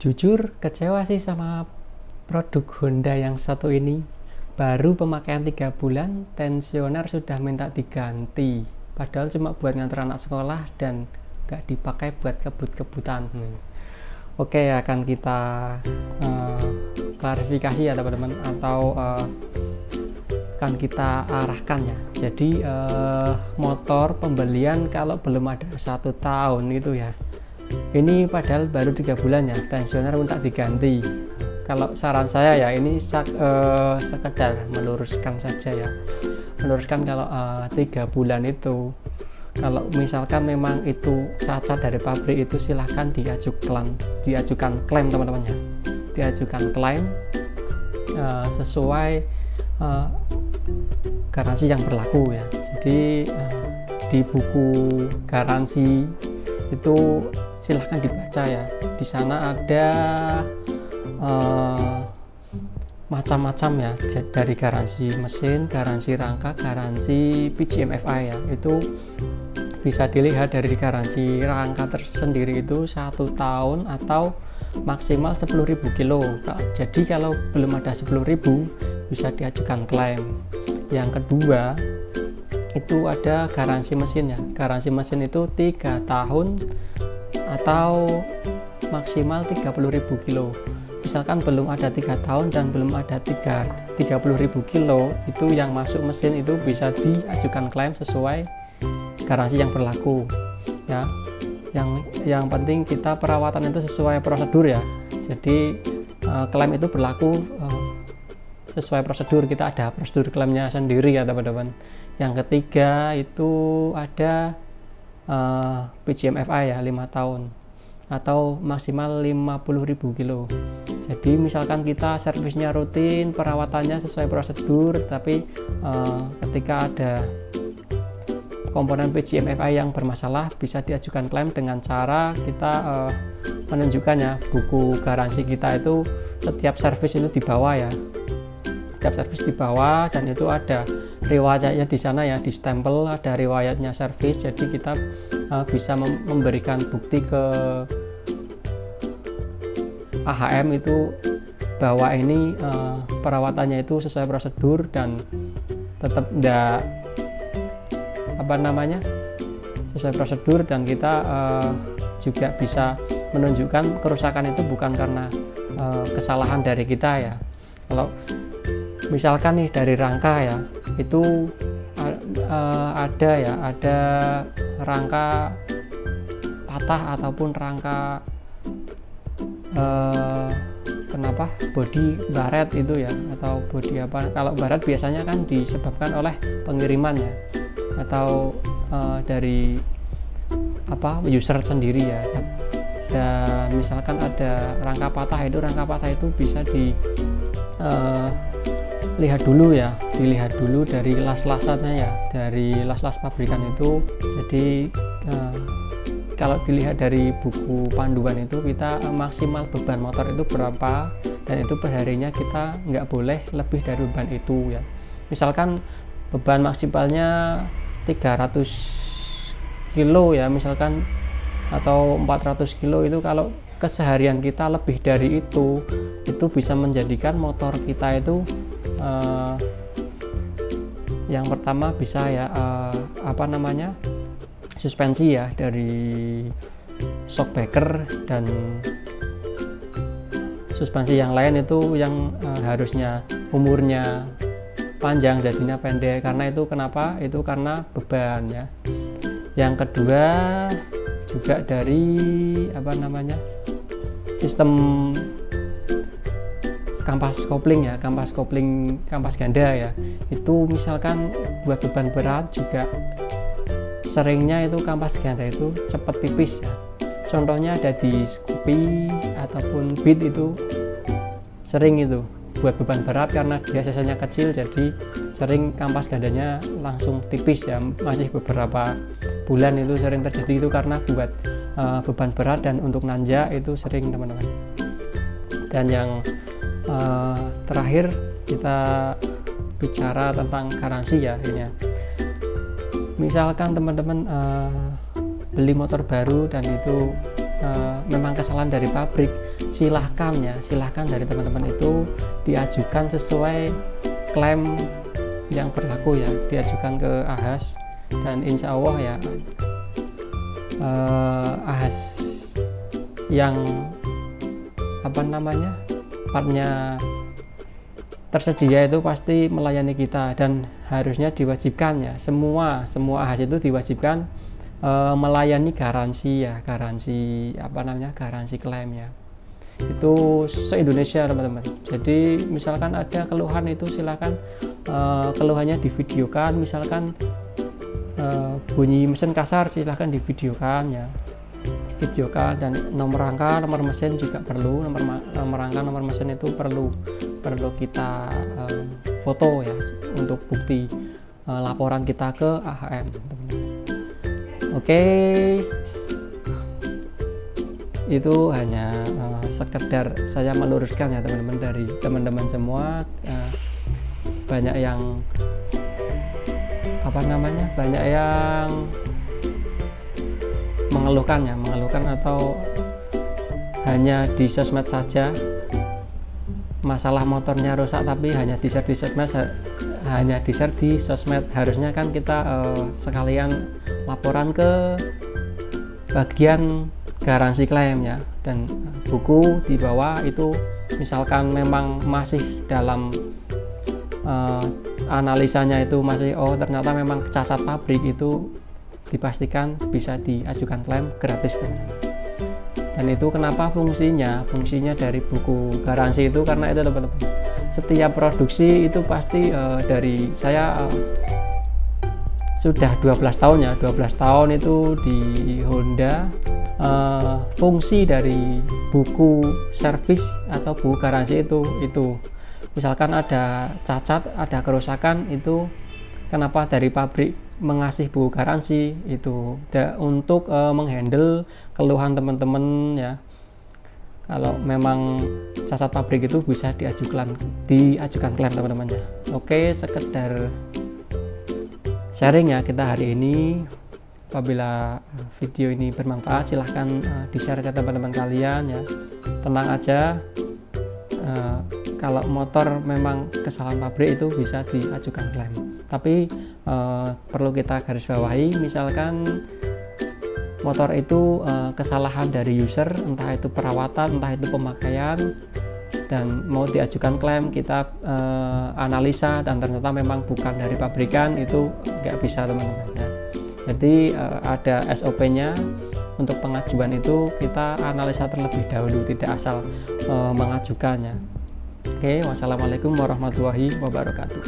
Jujur kecewa sih sama produk Honda yang satu ini. Baru pemakaian 3 bulan, tensioner sudah minta diganti. Padahal cuma buat nganter anak sekolah dan gak dipakai buat kebut-kebutan. Oke, akan kita klarifikasi ya teman-teman, atau akan kita arahkan ya. Jadi motor pembelian kalau belum ada 1 tahun itu ya, ini padahal baru 3 bulan ya, tensioner minta diganti. Kalau saran saya ya, ini sekedar meluruskan saja ya, meluruskan kalau 3 bulan itu, kalau misalkan memang itu cacat dari pabrik itu silahkan diajukan klaim teman-teman ya, diajukan klaim sesuai garansi yang berlaku ya. Jadi di buku garansi itu silahkan dibaca ya, di sana ada macam-macam ya, dari garansi mesin, garansi rangka, garansi PGM-FI ya. Itu bisa dilihat dari garansi rangka tersendiri itu 1 tahun atau maksimal 10.000 kilo. Jadi kalau belum ada 10.000 bisa diajukan klaim. Yang kedua itu ada garansi mesin ya. Garansi mesin itu 3 tahun atau maksimal 30.000 kilo. Misalkan belum ada 3 tahun dan belum ada 30.000 kilo, itu yang masuk mesin itu bisa diajukan klaim sesuai garansi yang berlaku ya. Yang penting kita perawatan itu sesuai prosedur ya. Jadi klaim itu berlaku sesuai prosedur, kita ada prosedur klaimnya sendiri ya teman-teman. Yang ketiga itu ada PGM-FI ya, 5 tahun atau maksimal 50.000 kilo. Jadi misalkan kita servisnya rutin, perawatannya sesuai prosedur, tapi ketika ada komponen PGM-FI yang bermasalah, bisa diajukan klaim dengan cara kita menunjukkannya buku garansi kita itu setiap servis itu dibawa ya, setiap servis dibawa, dan itu ada riwayatnya di sana ya, di stempel ada riwayatnya servis. Jadi kita bisa memberikan bukti ke AHM itu bahwa ini perawatannya itu sesuai prosedur dan tetap enggak sesuai prosedur, dan kita juga bisa menunjukkan kerusakan itu bukan karena kesalahan dari kita ya. Kalau misalkan nih dari rangka ya, itu ada rangka patah ataupun rangka bodi baret itu ya, atau bodi apa. Kalau baret biasanya kan disebabkan oleh pengiriman ya, atau dari user sendiri ya. Dan misalkan ada rangka patah itu bisa dilihat dulu dari las-lasannya ya, dari las-las pabrikan itu. Jadi kalau dilihat dari buku panduan itu, kita maksimal beban motor itu berapa, dan itu perharinya kita nggak boleh lebih dari beban itu ya. Misalkan beban maksimalnya 300 kilo ya misalkan, atau 400 kilo, itu kalau keseharian kita lebih dari itu bisa menjadikan motor kita itu yang pertama bisa ya suspensi ya, dari shock breaker, dan suspensi yang lain itu yang harusnya umurnya panjang jadinya pendek. Karena itu kenapa? Itu karena beban ya. Yang kedua juga dari sistem kampas kopling ya, kampas ganda ya. Itu misalkan buat beban berat juga seringnya itu kampas ganda itu cepat tipis ya. Contohnya ada di Scoopy ataupun Beat, itu sering itu buat beban berat karena dia cc-nya kecil, jadi sering kampas gandanya langsung tipis ya. Masih beberapa bulan itu sering terjadi itu karena buat beban berat dan untuk nanjak itu sering teman-teman. Dan yang terakhir kita bicara tentang garansi ya ini ya. Misalkan teman-teman beli motor baru dan itu memang kesalahan dari pabrik, silahkan dari teman-teman itu diajukan sesuai klaim yang berlaku ya, diajukan ke AHAS, dan insya Allah ya AHAS yang partnya tersedia itu pasti melayani kita, dan harusnya diwajibkan ya, semua AHAS itu diwajibkan melayani garansi klaim ya, itu se-Indonesia teman-teman. Jadi misalkan ada keluhan itu silakan keluhannya divideokan, misalkan bunyi mesin kasar silahkan divideokan ya, dan nomor rangka, nomor mesin juga perlu, nomor rangka, nomor mesin itu perlu kita foto ya untuk bukti laporan kita ke AHM teman-teman. Oke, itu hanya sekedar saya meluruskan ya teman-teman, dari teman-teman semua. Banyak yang mengeluhkan atau hanya di sosmed saja masalah motornya rusak, tapi hanya di share di sosmed. Harusnya kan kita sekalian laporan ke bagian garansi klaim ya, dan buku di bawah itu misalkan memang masih dalam analisanya itu masih ternyata memang cacat pabrik, itu dipastikan bisa diajukan klaim gratis teman-teman. Dan itu kenapa fungsinya dari buku garansi itu, karena itu teman-teman, setiap produksi itu pasti dari saya sudah 12 tahun itu di Honda. Fungsi dari buku servis atau buku garansi itu misalkan ada cacat, ada kerusakan, itu kenapa dari pabrik mengasih buku garansi itu untuk menghandle keluhan teman-teman ya. Kalau memang cacat pabrik itu bisa diajukan klaim teman-teman ya. Oke, sekedar sharing ya kita hari ini. Apabila video ini bermanfaat, silahkan di-share ke teman-teman kalian ya. Tenang aja, kalau motor memang kesalahan pabrik itu bisa diajukan klaim, tapi perlu kita garis bawahi, misalkan motor itu kesalahan dari user, entah itu perawatan, entah itu pemakaian, dan mau diajukan klaim, kita analisa dan ternyata memang bukan dari pabrikan, itu nggak bisa teman-teman ya. Jadi ada SOP-nya untuk pengajuan itu, kita analisa terlebih dahulu, tidak asal mengajukannya. Oke, wassalamualaikum warahmatullahi wabarakatuh.